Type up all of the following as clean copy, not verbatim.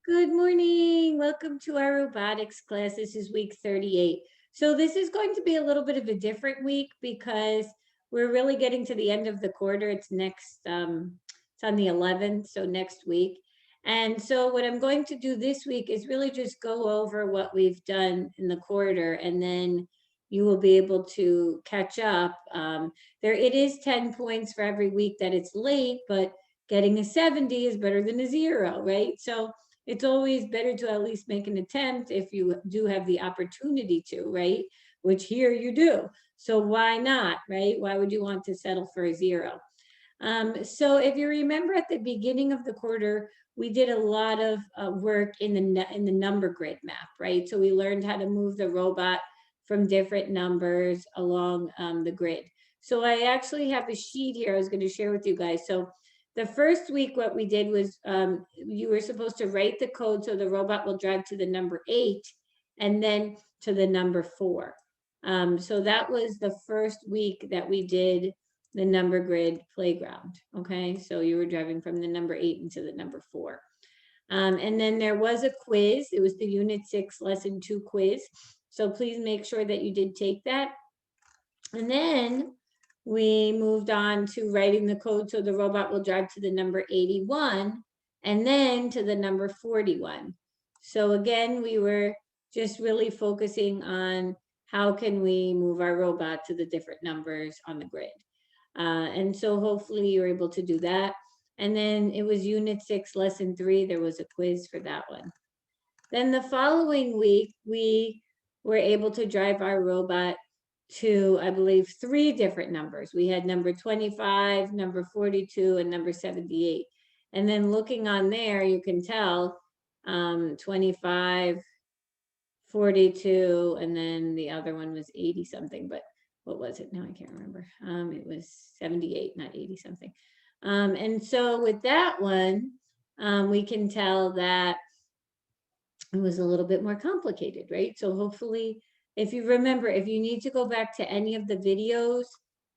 Good morning. Welcome to our robotics class. This is week 38. So this is going to be a little bit of a different week because we're really getting to the end of the quarter. It's it's on the 11th, so next week. And so what I'm going to do this week is really just go over what we've done in the quarter, and then you will be able to catch up. It is 10 points for every week that it's late, but getting a 70 is better than a 0, right? So it's always better to at least make an attempt if you do have the opportunity to, right? Which here you do. So why not, right? Why would you want to settle for a 0? So if you remember at the beginning of the quarter, we did a lot of work in the number grid map, right? So we learned how to move the robot from different numbers along the grid. So I actually have a sheet here I was going to share with you guys. So the first week, what we did was you were supposed to write the code so the robot will drive to the number 8 and then to the number 4. So that was the first week that we did the number grid playground. Okay, so you were driving from the number 8 into the number 4. And then there was a quiz. It was the Unit 6 Lesson 2 quiz. So please make sure that you did take that. And then we moved on to writing the code so the robot will drive to the number 81 and then to the number 41. So again, we were just really focusing on how can we move our robot to the different numbers on the grid. And so hopefully you're able to do that. And then it was Unit 6, Lesson 3. There was a quiz for that one. Then the following week, we were able to drive our robot to, I believe, 3 different numbers. We had number 25, number 42, and number 78. And then looking on there, you can tell 25, 42, and then the other one was 80 something, but what was it? Now I can't remember. It was 78, not 80 something. And so with that one, we can tell that it was a little bit more complicated, right? So hopefully, if you remember, if you need to go back to any of the videos,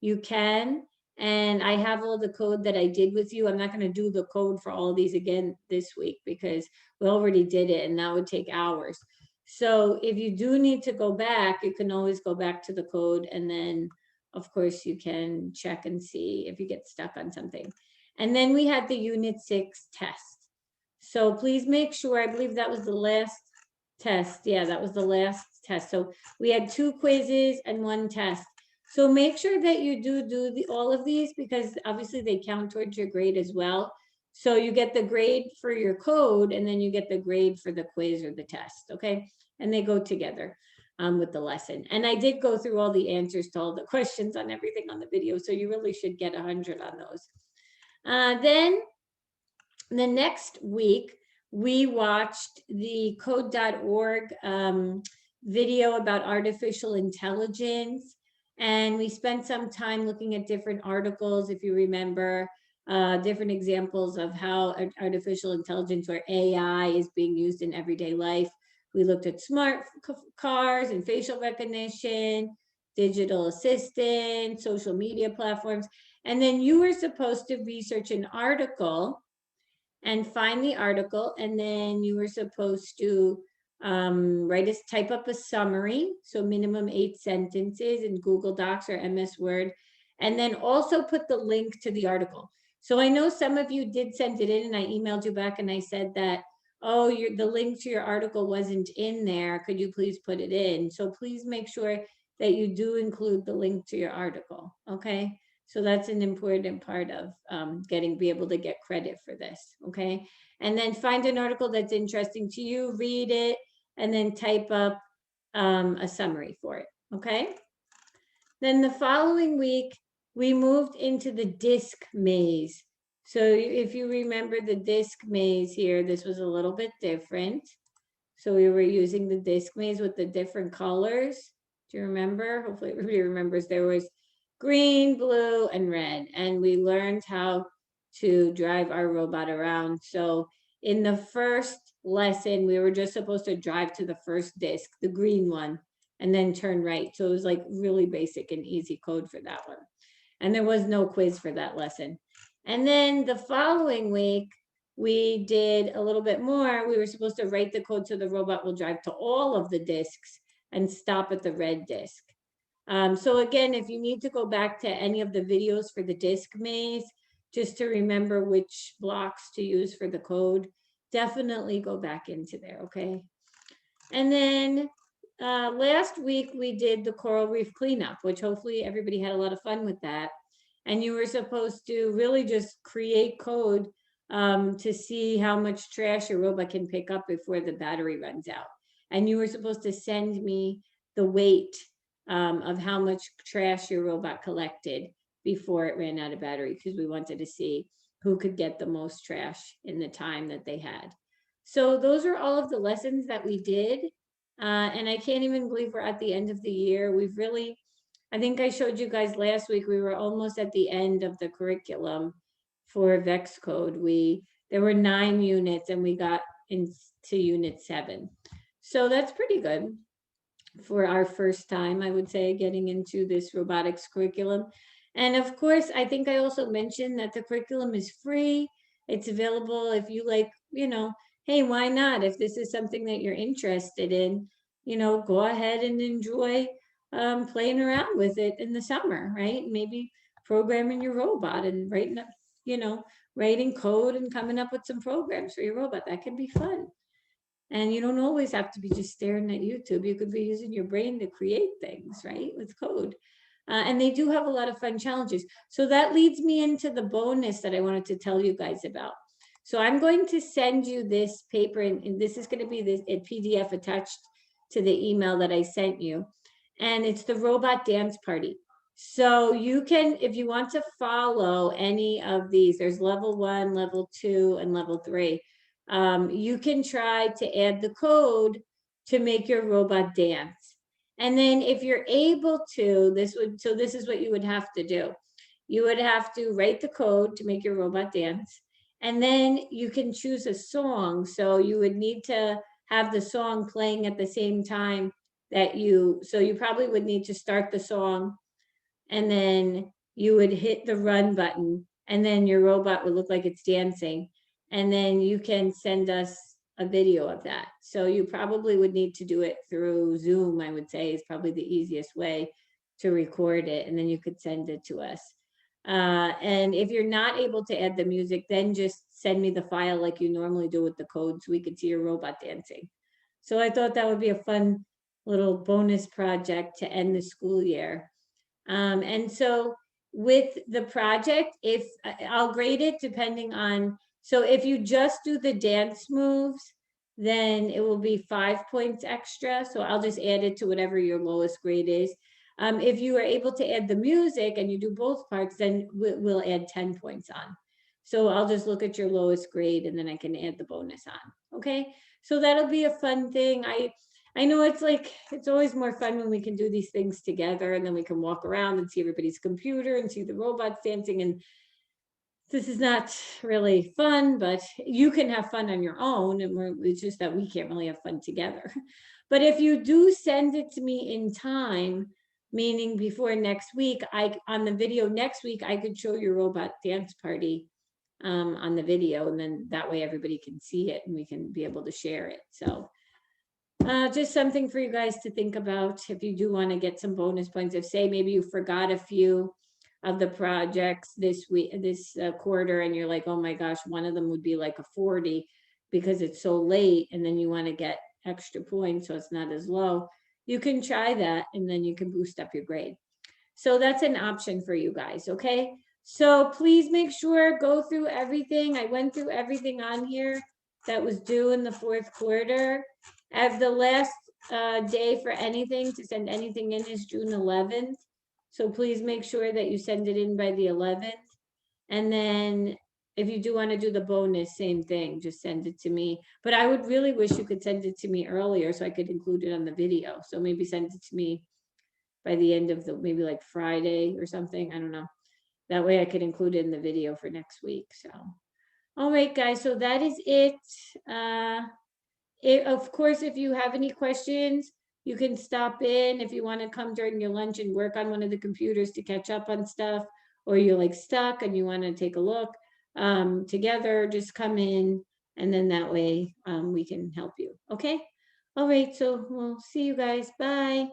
you can. And I have all the code that I did with you. I'm not going to do the code for all of these again this week because we already did it and that would take hours. So if you do need to go back, you can always go back to the code and then, of course, you can check and see if you get stuck on something. And then we had the Unit 6 test. So please make sure, I believe that was the last test. Yeah, that was the last test. So we had 2 quizzes and 1 test. So make sure that you do all of these because obviously they count towards your grade as well. So you get the grade for your code and then you get the grade for the quiz or the test, okay? And they go together with the lesson. And I did go through all the answers to all the questions on everything on the video, so you really should get 100 on those. Then the next week, we watched the Codeorg video about artificial intelligence. And we spent some time looking at different articles, if you remember, different examples of how artificial intelligence or AI is being used in everyday life. We looked at smart cars and facial recognition, digital assistant, social media platforms. And then you were supposed to research an article and find the article, and then you were supposed to type up a summary, so minimum 8 sentences in Google Docs or MS Word, and then also put the link to the article. So I know some of you did send it in, and I emailed you back and I said that, oh, the link to your article wasn't in there. Could you please put it in? So please make sure that you do include the link to your article, okay? So that's an important part of be able to get credit for this, okay? And then find an article that's interesting to you, read it, and then type up a summary for it, okay? Then the following week, we moved into the disc maze. So if you remember the disc maze here, this was a little bit different. So we were using the disc maze with the different colors. Do you remember? Hopefully everybody remembers. There was green, blue, and red. And we learned how to drive our robot around. So in the first lesson, we were just supposed to drive to the first disc, the green one, and then turn right. So it was like really basic and easy code for that one. And there was no quiz for that lesson. And then the following week, we did a little bit more. We were supposed to write the code so the robot will drive to all of the discs and stop at the red disc. So again, if you need to go back to any of the videos for the disc maze, just to remember which blocks to use for the code, definitely go back into there, okay? And then last week we did the coral reef cleanup, which hopefully everybody had a lot of fun with that. And you were supposed to really just create code to see how much trash your robot can pick up before the battery runs out. And you were supposed to send me the weight of how much trash your robot collected before it ran out of battery, because we wanted to see who could get the most trash in the time that they had. So those are all of the lessons that we did. And I can't even believe we're at the end of the year. We've really, I think I showed you guys last week, we were almost at the end of the curriculum for VEX Code. There were 9 units and we got into unit 7. So that's pretty good for our first time, I would say, getting into this robotics curriculum. And of course, I think I also mentioned that the curriculum is free. It's available if you like, you know, hey, why not? If this is something that you're interested in, you know, go ahead and enjoy playing around with it in the summer, right? Maybe programming your robot and writing up, you know, writing code and coming up with some programs for your robot. That can be fun. And you don't always have to be just staring at YouTube. You could be using your brain to create things, right, with code. And they do have a lot of fun challenges. So that leads me into the bonus that I wanted to tell you guys about. So I'm going to send you this paper, and this is going to be a PDF attached to the email that I sent you. And it's the robot dance party. So you can, if you want to follow any of these, there's level 1, level 2, and level 3. You can try to add the code to make your robot dance. And then if you're able to, this is what you would have to do. You would have to write the code to make your robot dance. And then you can choose a song. So you would need to have the song playing at the same time that so you probably would need to start the song, and then you would hit the run button, and then your robot would look like it's dancing. And then you can send us a video of that. So you probably would need to do it through Zoom, I would say, is probably the easiest way to record it. And then you could send it to us. And if you're not able to add the music, then just send me the file like you normally do with the code so we could see your robot dancing. So I thought that would be a fun little bonus project to end the school year. And so with the project, if I'll grade it depending on, so if you just do the dance moves, then it will be 5 points extra. So I'll just add it to whatever your lowest grade is. If you are able to add the music and you do both parts, then we'll add 10 points on. So I'll just look at your lowest grade and then I can add the bonus on. Okay, so that'll be a fun thing. I know it's always more fun when we can do these things together, and then we can walk around and see everybody's computer and see the robots dancing. And this is not really fun, but you can have fun on your own. And it's just that we can't really have fun together. But if you do send it to me in time, meaning before next week, on the video next week, I could show your robot dance party on the video. And then that way everybody can see it and we can be able to share it. So just something for you guys to think about if you do want to get some bonus points. If say maybe you forgot a few of the projects this week, this quarter, and you're like, oh my gosh, one of them would be like a 40 because it's so late, and then you want to get extra points so it's not as low, you can try that and then you can boost up your grade. So that's an option for you guys, okay? So please make sure, go through everything. I went through everything on here that was due in the 4th quarter. As the last day for anything to send anything in is June 11th. So please make sure that you send it in by the 11th. And then if you do want to do the bonus, same thing, just send it to me. But I would really wish you could send it to me earlier so I could include it on the video. So maybe send it to me by the end of maybe like Friday or something. I don't know. That way I could include it in the video for next week. So, all right, guys. So that is it. Of course, if you have any questions, you can stop in if you want to come during your lunch and work on one of the computers to catch up on stuff, or you're like stuck and you want to take a look. together, just come in, and then that way we can help you. Okay. All right. So we'll see you guys. Bye.